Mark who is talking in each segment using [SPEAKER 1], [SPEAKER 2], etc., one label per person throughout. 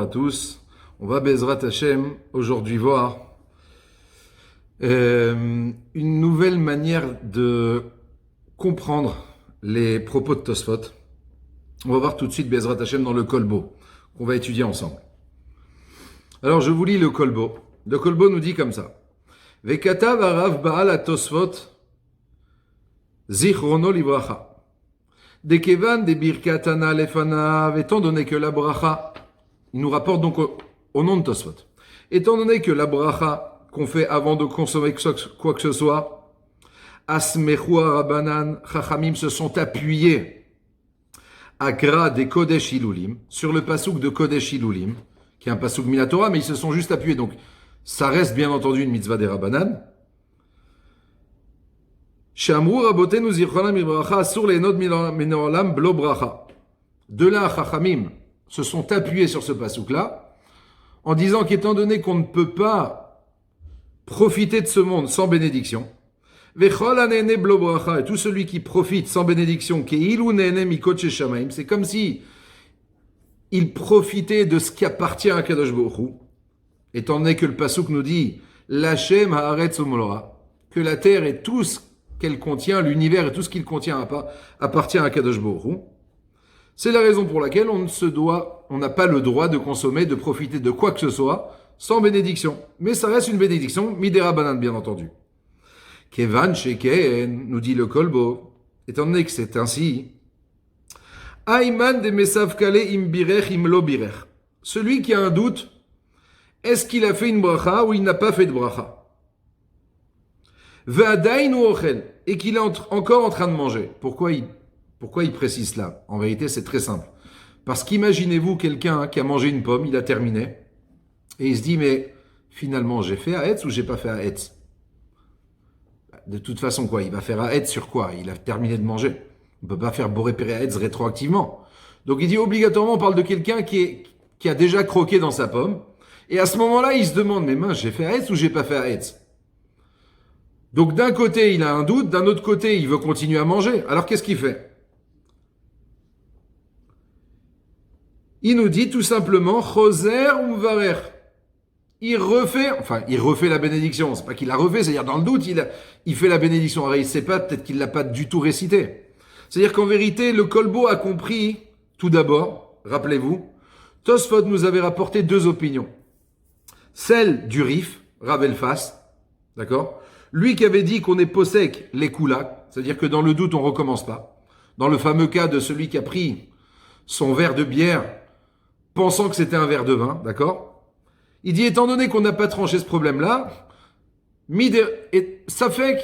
[SPEAKER 1] tous. On va Bezrat Hashem aujourd'hui voir une nouvelle manière de comprendre les propos de Tosfot. On va voir tout de suite Bezrat Hashem dans le Kolbo qu'on va étudier ensemble. Alors je vous lis le Kolbo. Le Kolbo nous dit comme ça. Vekatav Arav Baal à Tosfot Zichrono Livracha. Dekevan de Birkatana Lefanav, étant donné que la bracha, il nous rapporte donc au nom de Tosfot, étant donné que la bracha qu'on fait avant de consommer quoi que ce soit, Asmechua Rabanan, Chachamim se sont appuyés à Gra des Kodesh Ilulim, sur le pasouk de Kodesh Ilulim, qui est un pasouk Minatora, mais ils se sont juste appuyés, donc ça reste bien entendu une mitzvah des Rabanan. Shamru rabotenu zichronam ibracha sur les notes minolam blo bracha. De là, Chachamim se sont appuyés sur ce pasouk-là, en disant qu'étant donné qu'on ne peut pas profiter de ce monde sans bénédiction, vechol anene blo bracha, et tout celui qui profite sans bénédiction, keilu nene mikot shamaim, c'est comme si il profitait de ce qui appartient à Kadosh Baruch Hu, étant donné que le pasouk nous dit l'Hashem haaretz umloa, que la terre et tout ce qu'elle contient, l'univers et tout ce qu'il contient appartient à Kadosh Baruch Hu. C'est la raison pour laquelle on n'a pas le droit de consommer, de profiter de quoi que ce soit sans bénédiction. Mais ça reste une bénédiction, midera banane bien entendu. Kevan sheken, nous dit le Kolbo, étant donné que c'est ainsi, Ayman de mesav kale im birech im lo birech. Celui qui a un doute, est-ce qu'il a fait une bracha ou il n'a pas fait de bracha? Et qu'il est encore en train de manger. Pourquoi il précise cela? En vérité, c'est très simple. Parce qu'imaginez-vous quelqu'un qui a mangé une pomme, il a terminé, et il se dit, mais finalement, j'ai fait Haetz ou j'ai pas fait Haetz? De toute façon, quoi? Il va faire Haetz sur quoi? Il a terminé de manger. On ne peut pas faire Boré Péré Haetz rétroactivement. Donc il dit, obligatoirement, on parle de quelqu'un qui a déjà croqué dans sa pomme, et à ce moment-là, il se demande, mais mince, j'ai fait Haetz ou j'ai pas fait Haetz? Donc d'un côté, il a un doute, d'un autre côté, il veut continuer à manger. Alors qu'est-ce qu'il fait? Il nous dit tout simplement Choser ou Mvarer. Il refait la bénédiction. C'est pas qu'il l'a refait, c'est-à-dire dans le doute, il fait la bénédiction. Alors il sait pas, peut-être qu'il l'a pas du tout récité. C'est-à-dire qu'en vérité, le Kolbo a compris, tout d'abord, rappelez-vous, Tosfot nous avait rapporté deux opinions. Celle du Rif, Rav Elfas, d'accord? Lui qui avait dit qu'on est possèque les koulak, c'est-à-dire que dans le doute, on recommence pas. Dans le fameux cas de celui qui a pris son verre de bière, pensant que c'était un verre de vin, d'accord? Il dit, étant donné qu'on n'a pas tranché ce problème-là, ça fait que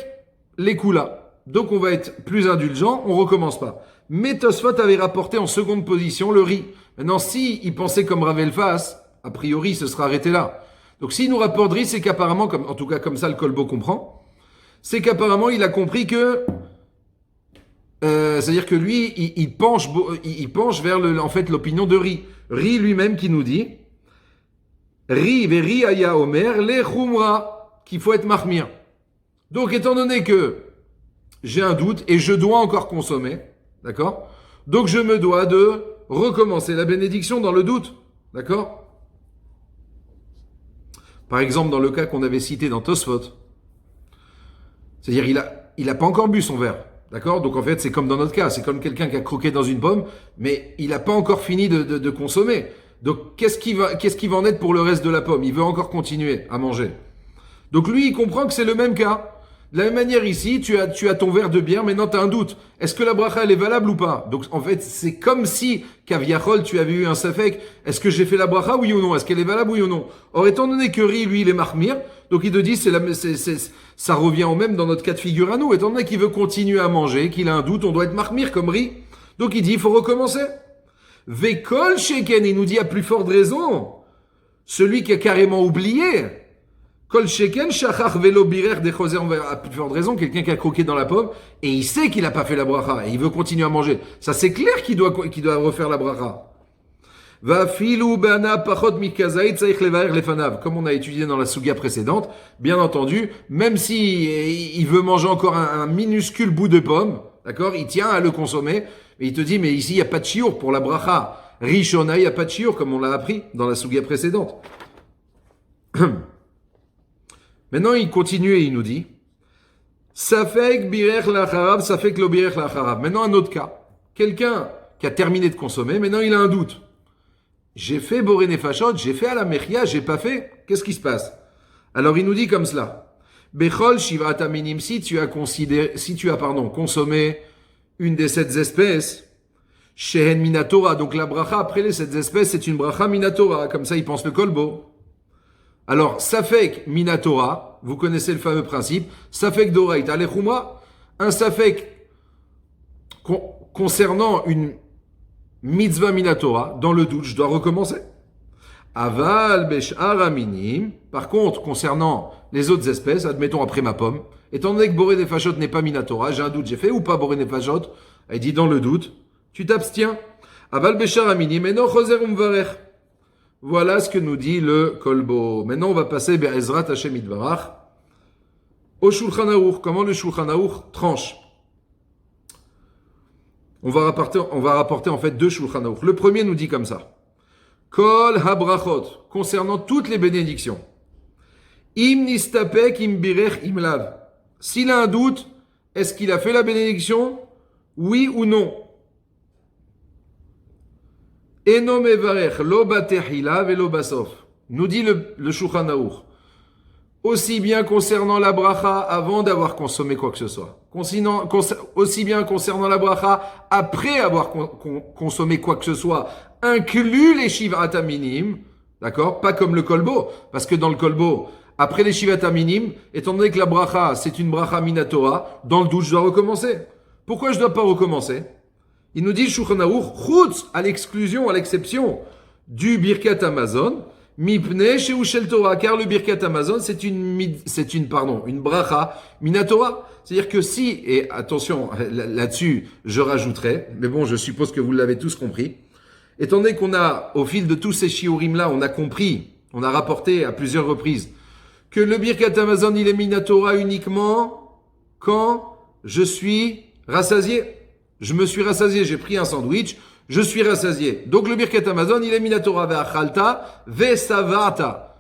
[SPEAKER 1] les koulak. Donc on va être plus indulgent, on recommence pas. Mais Tosfot avait rapporté en seconde position le riz. Maintenant, si il pensait comme Rav Elfas, a priori, ce sera arrêté là. Donc s'il nous rapporte riz, c'est qu'apparemment, en tout cas comme ça le Kolbo comprend, c'est qu'apparemment il a compris que, c'est-à-dire que lui, il penche vers en fait l'opinion de Ri. Ri lui-même qui nous dit, Ri veri aya omer le chumra, qu'il faut être mahmir. Donc étant donné que j'ai un doute et je dois encore consommer, d'accord? Donc je me dois de recommencer la bénédiction dans le doute, d'accord? Par exemple, dans le cas qu'on avait cité dans Tosfot, c'est-à-dire il a pas encore bu son verre, d'accord? Donc en fait, c'est comme dans notre cas, c'est comme quelqu'un qui a croqué dans une pomme, mais il n'a pas encore fini de consommer. Donc qu'est-ce qui va en être pour le reste de la pomme? Il veut encore continuer à manger. Donc lui, il comprend que c'est le même cas. De la même manière ici, tu as ton verre de bière, maintenant tu as un doute. Est-ce que la bracha, elle est valable ou pas? Donc en fait, c'est comme si, Kaviachol, tu avais eu un safek. Est-ce que j'ai fait la bracha, oui ou non? Est-ce qu'elle est valable, oui ou non? Or, étant donné que Ri, lui, il est marmir, donc il te dit, ça revient au même dans notre cas de figure à nous. Étant donné qu'il veut continuer à manger, qu'il a un doute, on doit être marmir comme Ri. Donc il dit, il faut recommencer. Vekol sheken, il nous dit à plus forte raison, celui qui a carrément oublié, Kol sheken shachach velo birer de choser, on va à plus forte raison, quelqu'un qui a croqué dans la pomme, et il sait qu'il n'a pas fait la bracha, et il veut continuer à manger. Ça c'est clair qu'il doit refaire la bracha. Va filu bana pachot mikazait tsaich levaer lefanav, comme on a étudié dans la suga précédente, bien entendu, même si il veut manger encore un minuscule bout de pomme, d'accord, il tient à le consommer, mais il te dit, mais ici il n'y a pas de chiour pour la bracha. Rishona, il n'y a pas de shiur, comme on l'a appris dans la sugia précédente. Maintenant, il continue et il nous dit, Safek birech lacharav, safek lo birech lacharav. Maintenant, un autre cas. Quelqu'un qui a terminé de consommer, maintenant il a un doute. J'ai fait boré nefashot, j'ai fait à la mechia, j'ai pas fait. Qu'est-ce qui se passe? Alors il nous dit comme cela. Bechol shivat aminim, si tu as consommé une des 7 espèces, shehen minatora, donc la bracha après les 7 espèces, c'est une bracha minatora, comme ça il pense le kolbo. Alors, safek minatora, vous connaissez le fameux principe, safek doraita lechumra, un safek concernant une mitzvah minatora, dans le doute, je dois recommencer. Aval beshar aminim, par contre, concernant les autres espèces, admettons après ma pomme, étant donné que boré nefashot n'est pas minatora, j'ai un doute, j'ai fait ou pas boré nefashot, il dit dans le doute, tu t'abstiens. Aval beshar aminim, eno choser umvarech. Voilà ce que nous dit le kolbo. Maintenant, on va passer Be'ezrat Hashem Yitbarach au Shulchan Aruch. Comment le Shulchan Aruch tranche? On va rapporter en fait 2 Shulchan Aruch. Le premier nous dit comme ça. Kol habrachot, concernant toutes les bénédictions. Im nistapek im birech im lav. S'il a un doute, est-ce qu'il a fait la bénédiction? Oui ou non? Eno mevarech lo batehila velo basof. Nous dit le Shulchan Aruch. Aussi bien concernant la bracha avant d'avoir consommé quoi que ce soit. Aussi bien concernant la bracha après avoir consommé quoi que ce soit. Inclus les shivat aminim. D'accord? Pas comme le kolbo. Parce que dans le kolbo, après les shivat aminim, étant donné que la bracha, c'est une bracha minatora, dans le doute, je dois recommencer. Pourquoi je dois pas recommencer? Il nous dit Shulchan Aruch, chutz, à l'exclusion, à l'exception du Birkat Hamazon, mipnei sheu shel Torah, car le Birkat Hamazon, c'est une bracha minatora. C'est-à-dire que si, et attention, là-dessus, je rajouterai, mais bon, je suppose que vous l'avez tous compris, étant donné qu'on a, au fil de tous ces shiurim-là, on a compris, on a rapporté à plusieurs reprises, que le Birkat Hamazon, il est minatora uniquement quand je suis rassasié. Je me suis rassasié, j'ai pris un sandwich, je suis rassasié. Donc le Birkat Hamazon, il est minatora ve'achalta ve'savata.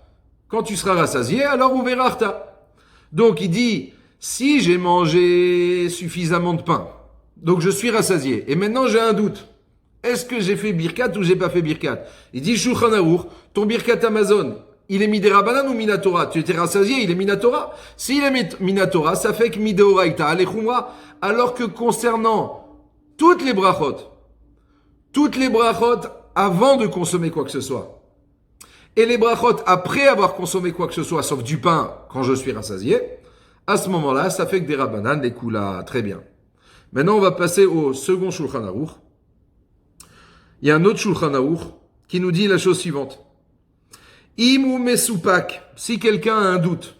[SPEAKER 1] Quand tu seras rassasié, alors uverachta. Donc il dit, si j'ai mangé suffisamment de pain, donc je suis rassasié, et maintenant j'ai un doute. Est-ce que j'ai fait Birkat ou j'ai pas fait Birkat? Il dit, Shulchan Aruch, ton Birkat Hamazon, il est midérabanan ou minatora? Tu étais rassasié, il est minatora. S'il est minatora, ça fait que mideoraita alechumra. Alors que concernant toutes les brachot avant de consommer quoi que ce soit, et les brachot après avoir consommé quoi que ce soit, sauf du pain quand je suis rassasié, à ce moment-là, ça fait que des rabanan, des koulas. Très bien. Maintenant, on va passer au second Shulchan Aruch. Il y a un autre Shulchan Aruch qui nous dit la chose suivante. Im ou mesupak, si quelqu'un a un doute.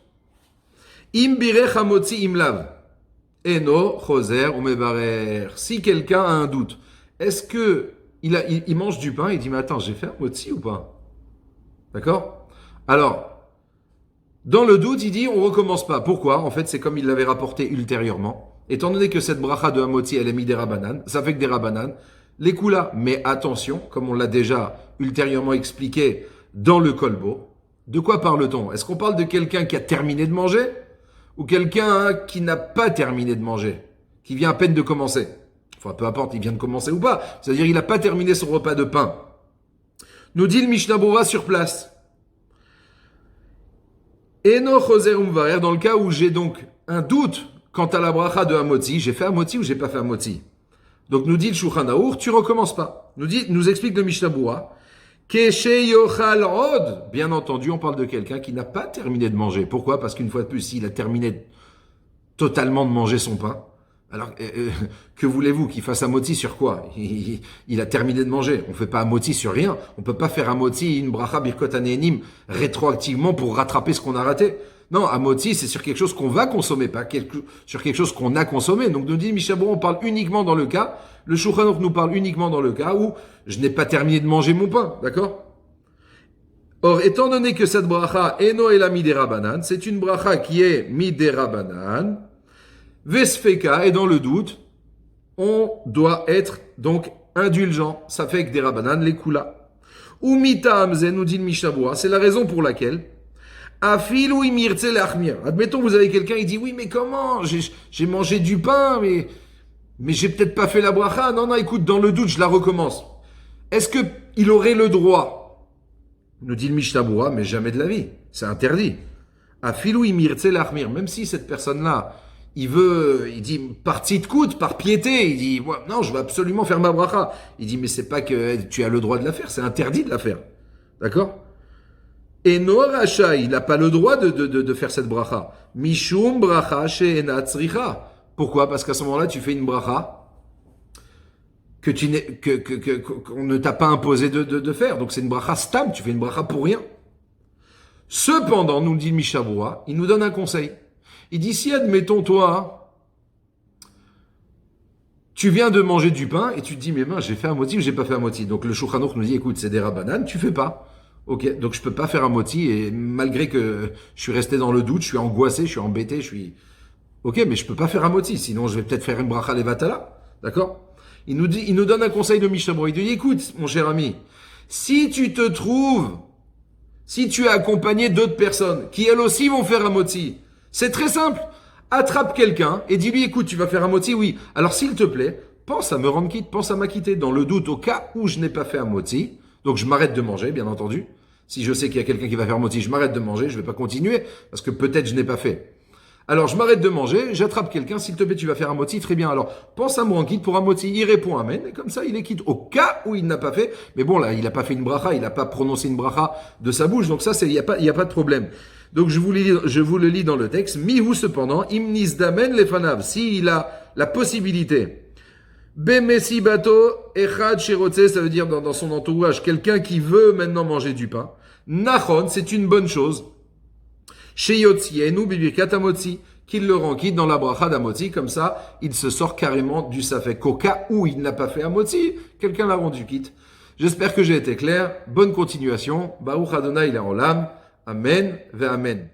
[SPEAKER 1] Im birech hamotzi im lav. Eno, choser ou mevarer. Si quelqu'un a un doute, est-ce que il mange du pain, il dit, mais attends, j'ai fait un motzi ou pas? D'accord? Alors, dans le doute, il dit, on recommence pas. Pourquoi? En fait, c'est comme il l'avait rapporté ultérieurement. Étant donné que cette bracha de hamotzi, elle est mis des rabanan, ça fait que des rabanan, les koulas. Mais attention, comme on l'a déjà ultérieurement expliqué dans le kolbo, de quoi parle-t-on? Est-ce qu'on parle de quelqu'un qui a terminé de manger? Ou quelqu'un qui n'a pas terminé de manger, qui vient à peine de commencer. Enfin, peu importe, il vient de commencer ou pas. C'est-à-dire, il n'a pas terminé son repas de pain. Nous dit le Mishnah Berurah sur place. Eno choser umvarer, dans le cas où j'ai donc un doute quant à la bracha de hamotzi, j'ai fait hamotzi ou j'ai pas fait hamotzi. Donc nous dit le Shulchan Aruch, tu recommences pas. Nous explique le Mishnah Berurah. Keshe yochal od. Bien entendu, on parle de quelqu'un qui n'a pas terminé de manger. Pourquoi? Parce qu'une fois de plus, s'il a terminé totalement de manger son pain, alors que voulez-vous qu'il fasse hamotzi sur quoi? Il a terminé de manger. On fait pas hamotzi sur rien. On peut pas faire hamotzi une bracha birkot hanehenim rétroactivement pour rattraper ce qu'on a raté. Non, hamotzi, c'est sur quelque chose qu'on va consommer, pas sur quelque chose qu'on a consommé. Donc nous dit Mishnah Berurah, on parle uniquement dans le cas, le Shulchan Aruch nous parle uniquement dans le cas où je n'ai pas terminé de manger mon pain, d'accord? Or, étant donné que cette bracha, eno ela midérabanan, c'est une bracha qui est midérabanan, vesfeka, et dans le doute, on doit être donc indulgent, ça fait avec des rabanan, les kula. Ou mita amze, nous dit le Mishnah, c'est la raison pour laquelle Afil ou imirtze l'achmir. Admettons, vous avez quelqu'un, il dit, oui, mais comment? J'ai mangé du pain, mais j'ai peut-être pas fait la bracha. Non, non, écoute, dans le doute, je la recommence. Est-ce que il aurait le droit? Nous dit le Mishnah, mais jamais de la vie. C'est interdit. Afil ou imirtze l'achmir. Même si cette personne-là, il dit, par tzidkout, par piété, il dit, ouais, non, je vais absolument faire ma bracha. Il dit, mais c'est pas que tu as le droit de la faire, c'est interdit de la faire. D'accord? Et Noracha, il n'a pas le droit de faire cette bracha. Mishum bracha she'ena tzricha. Pourquoi? Parce qu'à ce moment-là, tu fais une bracha qu'on ne t'a pas imposé de faire. Donc c'est une bracha stam, tu fais une bracha pour rien. Cependant, nous dit Mishaboua, il nous donne un conseil. Il dit, si admettons toi, tu viens de manger du pain et tu te dis, mais ben, j'ai fait un moti ou j'ai pas fait un moti. Donc le Shulchan Aruch nous dit, écoute, c'est des rabanan, tu fais pas. Ok, donc je peux pas faire un moti et malgré que je suis resté dans le doute, je suis angoissé, je suis embêté, ok, mais je peux pas faire un moti, sinon je vais peut-être faire une bracha levatala, d'accord? Il nous donne un conseil de Mishabro. Il dit, écoute, mon cher ami, si tu es accompagné d'autres personnes qui elles aussi vont faire un moti, c'est très simple. Attrape quelqu'un et dis-lui, écoute, tu vas faire un moti, oui. Alors s'il te plaît, pense à me rendre quitte, pense à m'acquitter dans le doute au cas où je n'ai pas fait un moti. Donc je m'arrête de manger, bien entendu. Si je sais qu'il y a quelqu'un qui va faire moti, je m'arrête de manger, je vais pas continuer, parce que peut-être je n'ai pas fait. Alors je m'arrête de manger, j'attrape quelqu'un, s'il te plaît, tu vas faire un moti, très bien. Alors pense à me rendre quitte pour un moti, il répond amen, et comme ça il est quitte au cas où il n'a pas fait. Mais bon là, il n'a pas fait une bracha, il n'a pas prononcé une bracha de sa bouche, donc ça il y a pas de problème. Donc je vous le lis dans le texte. Mihu cependant, imnis damen lefanav, s'il a la possibilité. Bemesibato echad shirotze, ça veut dire dans son entourage, quelqu'un qui veut maintenant manger du pain. Nachon, c'est une bonne chose. Sheyotzienu bibirkat amotzi, qu'il le rend quitte dans la bracha d'amotzi, comme ça, il se sort carrément du safek. Au cas où il n'a pas fait amotzi, quelqu'un l'a rendu quitte. J'espère que j'ai été clair. Bonne continuation. Baruch Adonai l'Olam. Amen ve amen.